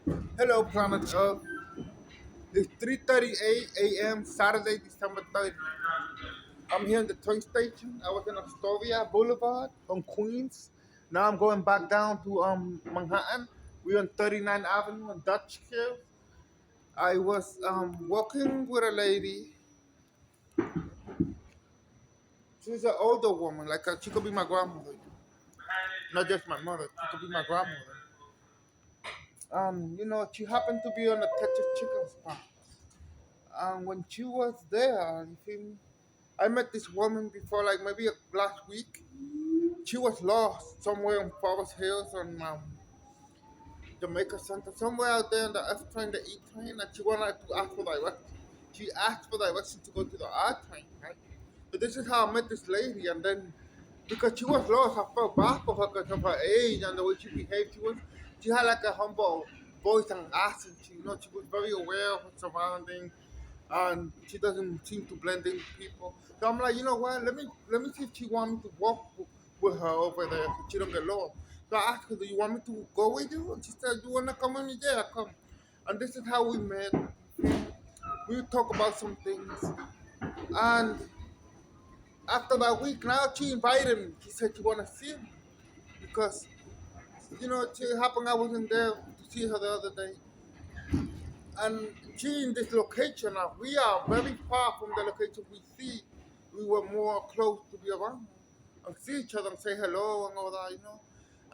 Hello, planet Earth. It's 3:38 a.m. Saturday, December 30th. I'm here in the train station. I was in Astoria Boulevard on Queens. Now I'm going back down to Manhattan. We're on 39th Avenue on Dutch Hill. I was walking with a lady. She's an older woman, like she could be my grandmother, not just my mother. She could be my grandmother. She happened to be on a Texas chicken spot. When she was there, you feel me? I met this woman before, like maybe last week. She was lost somewhere in Forest Hills on Jamaica Center, somewhere out there on the F train, the E train, and she wanted to ask for directions. She asked for directions to go to the R train, right? But this is how I met this lady, and then because she was lost, I felt bad for her because of her age and the way she behaved. She had like a humble voice and accent. She was very aware of her surroundings, and she doesn't seem to blend in with people. So I'm like, you know what? Let me see if she want me to walk with her over there so she don't get lost. So I asked her, do you want me to go with you? And she said, you wanna come with me? Yeah, come. And this is how we met. We would talk about some things, and after that week, now she invited me. She said she wanna see me because it happened I wasn't there to see her the other day. And she in this location now, we are very far from the location we see. We were more close to be around her and see each other and say hello and all that.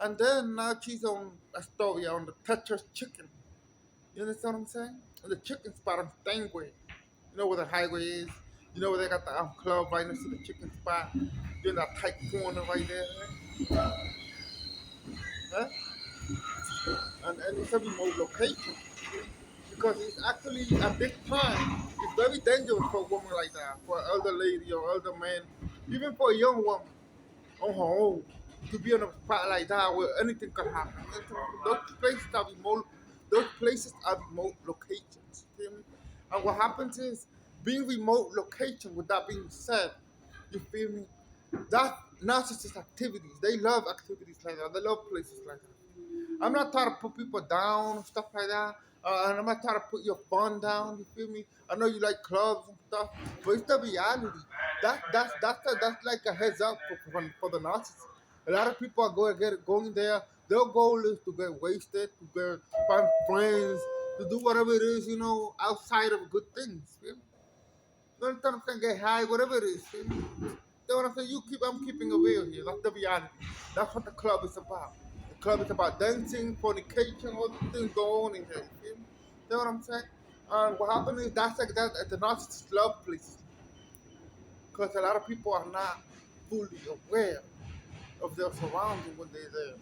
And then now she's on Astoria on the Tetris chicken. You understand what I'm saying? On the chicken spot on Stangway. You know where the highway is. You know where they got the club right next to the chicken spot. You're in that tight corner right there. Huh? And it's a remote location because it's actually at this time it's very dangerous for a woman like that, for an elder lady or elder man, even for a young woman on her own to be in a spot like that where anything can happen. Those places are remote. Those places are remote locations. Feel me? And what happens is being remote location. With that being said, you feel me? That narcissist activities. They love activities like that. They love places like that. I'm not trying to put people down and stuff like that. And I'm not trying to put your fun down. You feel me? I know you like clubs and stuff, but it's the reality. That's like a heads up for the narcissist. A lot of people are going there. Their goal is to get wasted, to get find friends, to do whatever it is, outside of good things. Feel me? You know what I'm saying? Get high, whatever it is. Feel me? You know what I'm saying? I'm keeping it real here. That's the reality. That's what the club is about. The club is about dancing, fornication, all the things going on in here. You feel me? You know what I'm saying? And what happened is that's like that at the narcissist love places. Because a lot of people are not fully aware of their surroundings when they're there.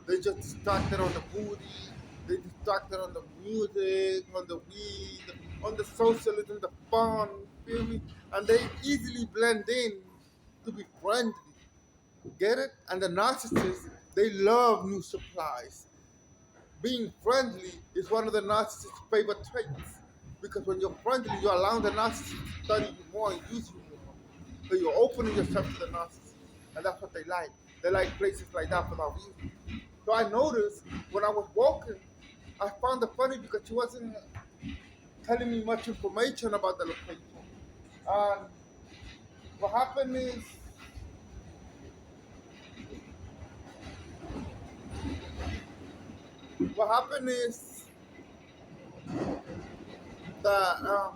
They just distracted on the booty, they distracted on the music, on the weed, on the socialism, the fun, feel me? And they easily blend in to be friendly. Get it? And the narcissists, they love new supplies. Being friendly is one of the narcissist's favorite traits. Because when you're friendly, you're allowing the narcissist to study you more and use you more. So you're opening yourself to the narcissist. And that's what they like. They like places like that for that reason. So I noticed when I was walking, I found it funny because she wasn't telling me much information about the location. And what happened is, what happened is that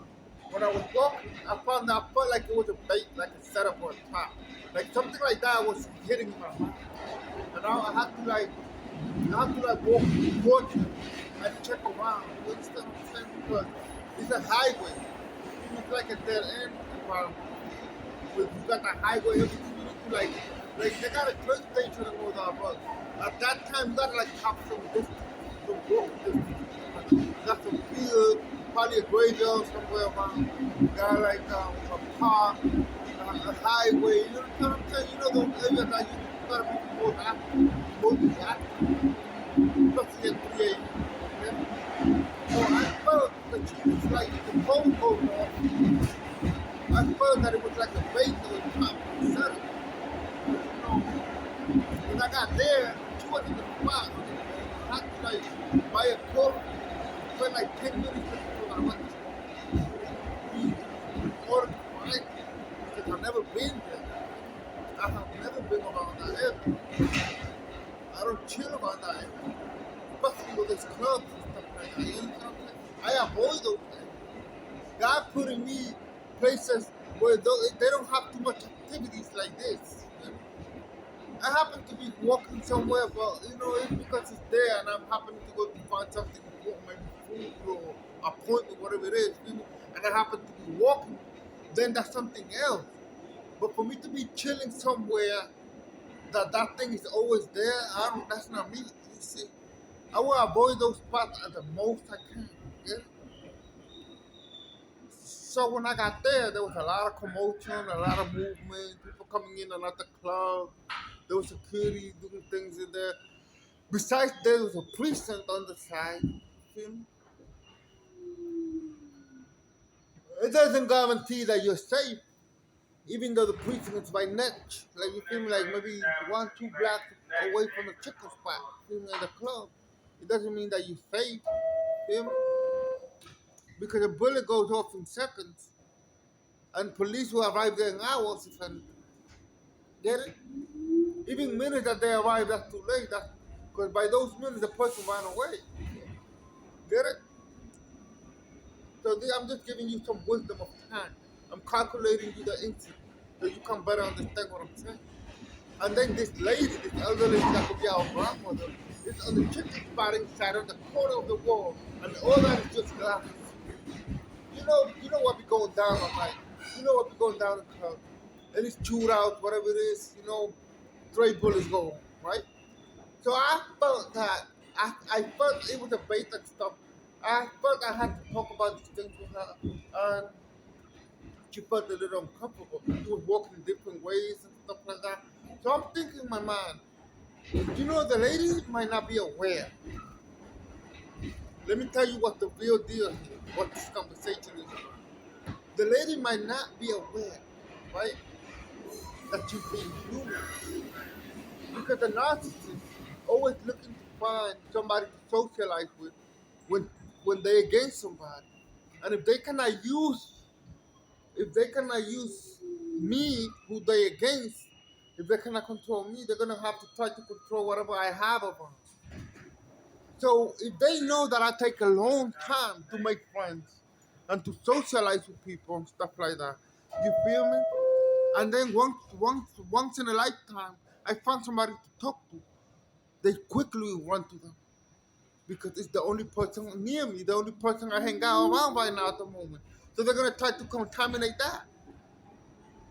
when I was walking, I felt like it was a bait, like a setup or a trap. Like something like that was hitting my mind. And I had to walk towards it and check around. You understand what I'm saying? Because it's a highway. It's like a dead end environment. But you got the highway, everything you need to like they got a train station and all that, but at that time you gotta like hop some distance, some walking distance. Got some field, probably a graveyard somewhere around. Got like a park, a highway, you know what I'm saying? You know those areas that you gotta be more active, mostly active, especially at 3 a.m. So I felt that she was like the phone going off. I felt that it was like a bait to the top of the setup. When I got there, she wasn't in the spot. I had to like buy a coffee spent like 10 minutes looking for that one or quiet because I've never been there. I have never been around that area. I don't chill around that area. Especially with these clubs and stuff like that. You know what I'm saying? I avoid those things. God putting me places where they don't have too much activities like this. You know? I happen to be walking somewhere, but it's because it's there, and I'm happening to go to find something important, maybe food or appointment, whatever it is, and I happen to be walking. Then that's something else. But for me to be chilling somewhere that thing is always there, I don't. That's not me. You see, I will avoid those spots at the most I can. Yeah. So when I got there was a lot of commotion, a lot of movement, people coming in and out the club. There was security doing things in there. Besides, there was a precinct on the side. Feel me? It doesn't guarantee that you're safe, even though the precinct is by net. Like you feel me? Like maybe 1, 2 blocks away from the chicken spot, feel me, in the club. It doesn't mean that you're safe. Feel me? Because a bullet goes off in seconds, and police will arrive there in hours if anything. Get it? Even minutes that they arrive, that's too late. That's because by those minutes the person ran away. Get it? So I'm just giving you some wisdom of time. I'm calculating you the instant so you can better understand what I'm saying. And then this lady, this elder lady that could be our grandmother, is on the chicken spotting side on the corner of the wall, and all that is just glass. You know what be going down on night. You know what be going down in the club. Any shootout, whatever it is, stray bullets go, right? So I felt that I felt it was a bait and stuff. I felt I had to talk about these things with her, and she felt a little uncomfortable. She was walking different ways and stuff like that. So I'm thinking in my mind, the lady might not be aware. Let me tell you what the real deal is, what this conversation is about. The lady might not be aware, right, that she's being human. Because the narcissist always looking to find somebody to socialize with when they're against somebody. And if they cannot use me who they against, if they cannot control me, they're gonna have to try to control whatever I have of them. So if they know that I take a long time to make friends and to socialize with people and stuff like that, you feel me? And then once in a lifetime, I find somebody to talk to. They quickly run to them because it's the only person near me, the only person I hang out around right now at the moment. So they're gonna try to contaminate that.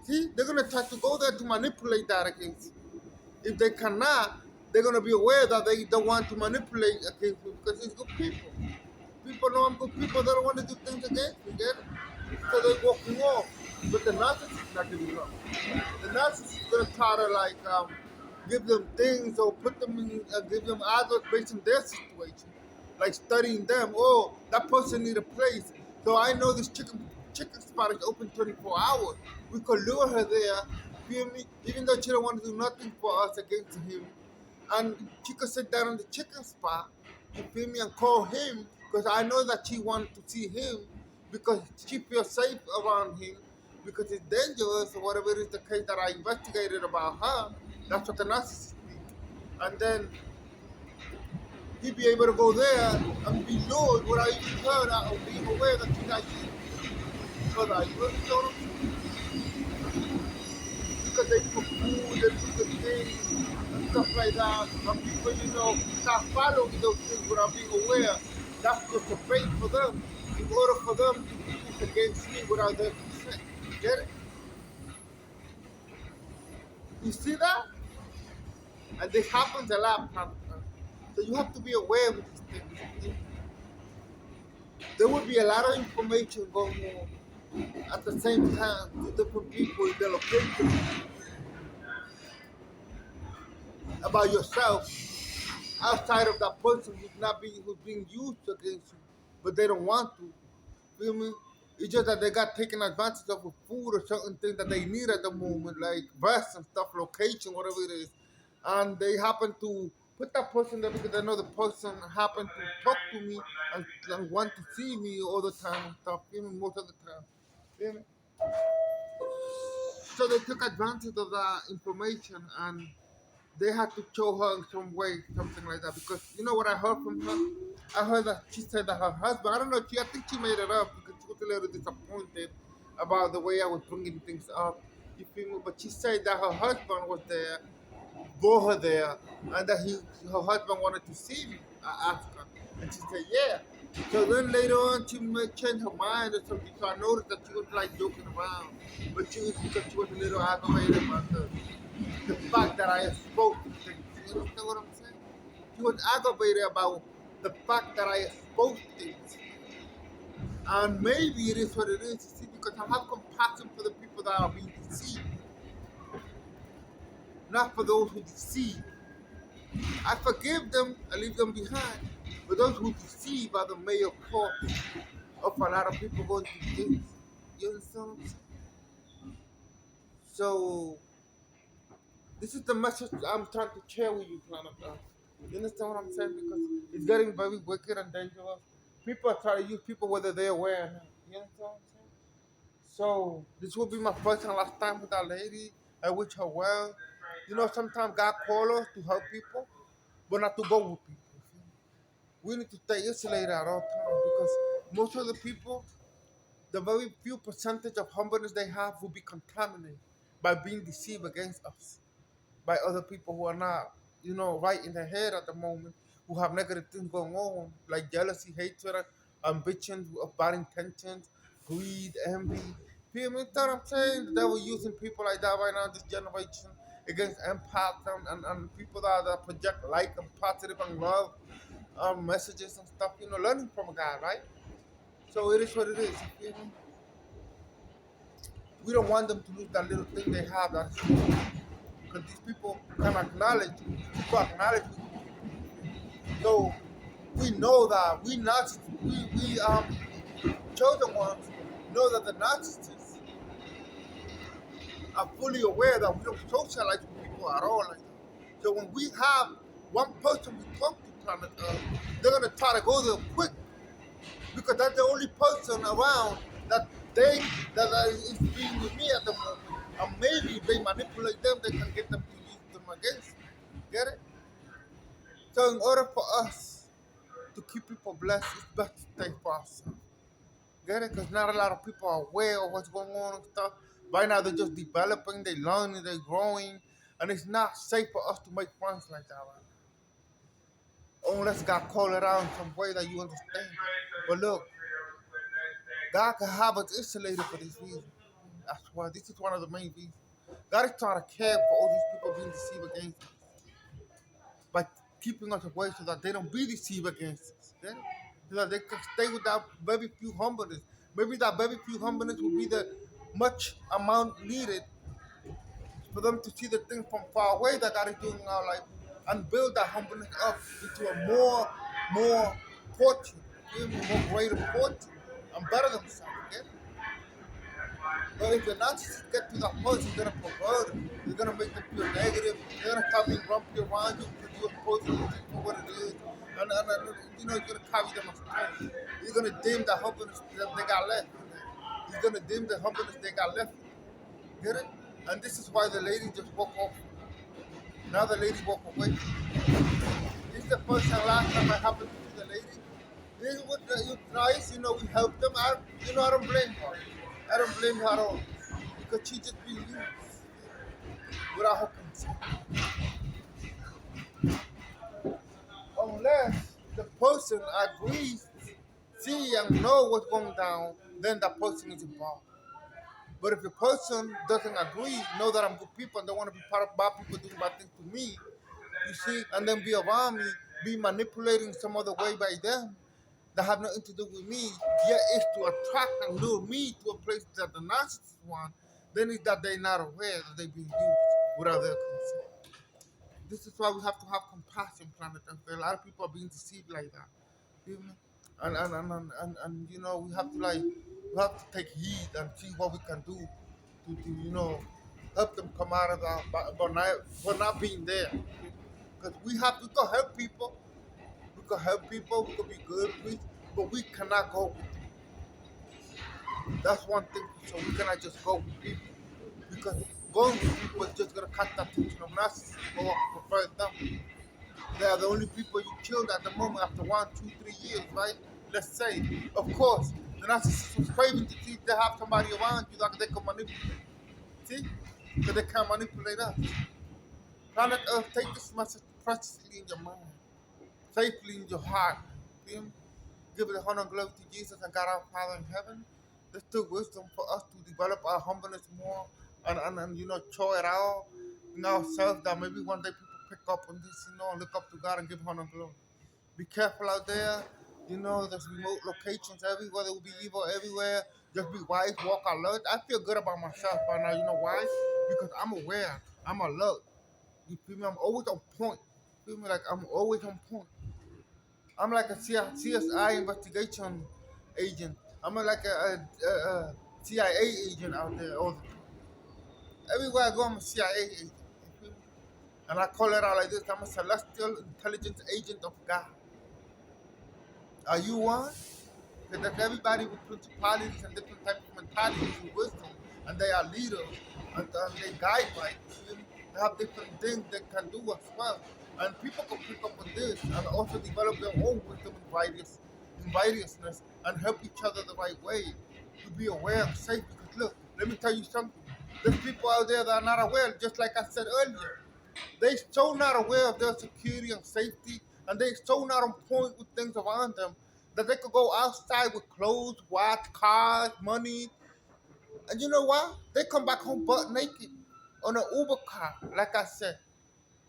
See, they're gonna try to go there to manipulate that against you. If they cannot, they're gonna be aware that they don't want to manipulate against me because it's good people. People know I'm good people. They don't want to do things against me. Get it? So they're walking off. But the narcissist is not giving up. The narcissist is gonna try to give them things or put them in, give them others based on their situation, like studying them. Oh, that person need a place, so I know this chicken spot is open 24 hours. We could lure her there. Feel me? Even though she don't want to do nothing for us against him, and she could sit down in the chicken spot. You feel me? And call him because I know that she wants to see him because she feels safe around him because it's dangerous or whatever is the case that I investigated about her. That's what the narcissist think. And then he'd be able to go there and be lured without even her or being aware that she's not you. Because I really don't because they put food, they put the things and stuff like that. And people, start following those things without being aware. That's just a bait for them in order for them to be used against me without their consent. Get it? You see that? And this happens a lot, man. So you have to be aware of these things. There will be a lot of information going on at the same time to different people in the location about yourself outside of that person who's being used against you, but they don't want to. Feel me? It's just that they got taken advantage of with food or certain things that they need at the moment, like vests and stuff, location, whatever it is, and they happen to put that person there because I know the person happened to talk to me and want to see me all the time and stuff, even most of the time. You know? So they took advantage of that information and they had to show her in some way, something like that. Because you know what I heard from her? I heard that she said that her husband, I don't know, I think she made it up because she was a little disappointed about the way I was bringing things up. You feel me? But she said that her husband was there, brought her there, and that her husband wanted to see me. I asked her. And she said, yeah. So then later on, she might change her mind or something. So I noticed that she was like joking around. But she was because she was a little aggravated about the fact that I exposed things. You understand what I'm saying? She was aggravated about the fact that I exposed things. And maybe it is what it is, you see, because I have compassion for the people that are being deceived, not for those who deceive. I forgive them and leave them behind. But those who deceive are the major cause of a lot of people going through things. You understand what I'm saying? So this is the message I'm trying to share with you, Planet Earth. You understand what I'm saying? Because it's getting very wicked and dangerous. People are trying to use people whether they're aware or not. You understand what I'm saying? So this will be my first and last time with that lady. I wish her well. You know, sometimes God calls us to help people, but not to go with people. We need to stay isolated at all times because most of the people, the very few percentage of humbleness they have will be contaminated by being deceived against us by other people who are not, right in their head at the moment, who have negative things going on, like jealousy, hatred, ambition, of bad intentions, greed, envy. Feel me? That's what I'm saying? The devil using people like that right now, this generation, against empaths and people that project light and positive and love messages and stuff, learning from a guy, right? So it is what it is. You feel me? We don't want them to lose that little thing they have that's because these people can acknowledge you. People acknowledge you. So we know that we chosen ones know that the narcissists are fully aware that we don't socialize with people at all like that. So when we have one person we talk to planet Earth, they're gonna try to go there quick because that's the only person around that they that is being with me at the moment. And maybe if they manipulate them, they can get them to use them against me. Get it? So in order for us to keep people blessed, it's best to stay for ourselves. Get it? Because not a lot of people are aware of what's going on and stuff. Right now they're just developing, they're learning, they're growing, and it's not safe for us to make friends like that right now. Unless God call it out in some way that you understand. But look, God can have us isolated for this reason. That's why this is one of the main reasons. God is trying to care for all these people being deceived against us by keeping us away so that they don't be deceived against us. Yeah? So that they can stay with that very few humbleness. Maybe that very few humbleness will be the much amount needed for them to see the thing from far away that God is doing in our life and build that humbleness up into a more fortune, more greater fortune and better themselves. Yeah? But if the narcissist get to that point, he's gonna pervert it. He's gonna make them feel negative. They're gonna start being grumpy around you because you're posing for what it is. He's gonna carry them astray. He's gonna dim the humbleness that they got left. He's gonna dim the humbleness they got left. Get it? And this is why the lady just walk off. Now the lady walk away. This is the first and last time I happened to see the lady. This is what you nice, we helped them. I don't blame her. I don't blame her at all. Because she just being used without her consent. Unless the person agrees, see and know what's going down, then that person is involved. But if the person doesn't agree, know that I'm good people and don't want to be part of bad people doing bad things to me, you see, and then be around me, be manipulating some other way by them that have nothing to do with me, yet it's to attract and lure me to a place that the narcissist want, then it's that they're not aware that they're being used without their consent. This is why we have to have compassion, planet Earth. A lot of people are being deceived like that. You know? And we have to take heed and see what we can do to help them come out of that, but not being there. Because we can help people. We can help people. We can be good priests, but we cannot go with them. That's one thing. So we cannot just go with people because going with people is just gonna cut the attention of narcissists. People prefer them. They are the only people you killed at the moment after 1, 2, 3 years, right? Let's say, of course, the narcissist was craving to see if they have somebody around you that they can manipulate. See? So they can manipulate us. Planet Earth, take this message preciously in your mind, safely in your heart. See? Give it honor and glory to Jesus and God our Father in heaven. There's still wisdom for us to develop our humbleness more and show it out in ourselves that maybe one day people pick up on this, and look up to God and give honor and glory. Be careful out there. There's remote locations everywhere. There will be evil everywhere. Just be wise, walk alert. I feel good about myself right now. You know why? Because I'm aware. I'm alert. You feel me? I'm always on point. You feel me? Like I'm always on point. I'm like a CSI investigation agent. I'm like a CIA agent out there. Everywhere I go, I'm a CIA agent. You feel me? And I call it out like this. I'm a celestial intelligence agent of God. Are you one? Because there's everybody with principalities and different types of mentalities and wisdom, and they are leaders, and they guide right. They have different things they can do as well. And people can pick up on this and also develop their own wisdom in variousness and help each other the right way to be aware and safe. Because look, let me tell you something. There's people out there that are not aware, just like I said earlier. They so not aware of their security and safety, and they so not on point with things around them that they could go outside with clothes, watch, cars, money, and you know what? They come back home butt naked on an Uber car, like I said,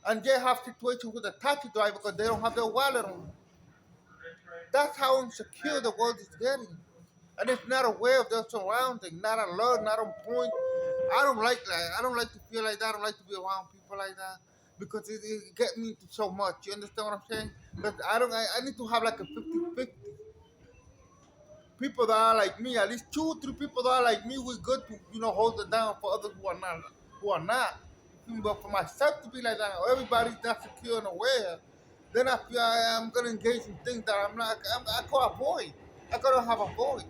and they have situations with a taxi driver because they don't have their wallet on them. That's how insecure the world is getting. And it's not aware of their surroundings, not alert, not on point. I don't like that. I don't like to feel like that. I don't like to be around people like that because it gets me into so much. You understand what I'm saying? But I need to have like a 50-50. People that are like me, at least 2 or 3 people that are like me, we're good to, hold it down for others who are not. Who are not. But for myself to be like that, everybody's not secure and aware, then I feel I'm gonna engage in things that I could avoid. I could have avoided.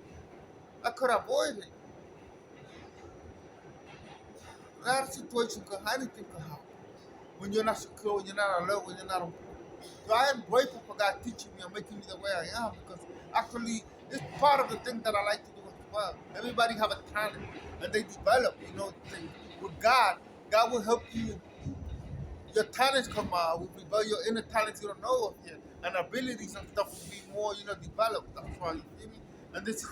I could avoid it. A lot of situations could anything could happen when you're not secure, when you're not alert, when you're not on point. So I am grateful for God teaching me and making me the way I am because actually it's part of the thing that I like to do as well. Everybody have a talent and they develop, things. With God, God will help you. Your talents come out, will develop your inner talents you don't know of yet. And abilities and stuff will be more, developed. That's why you feel me? And this is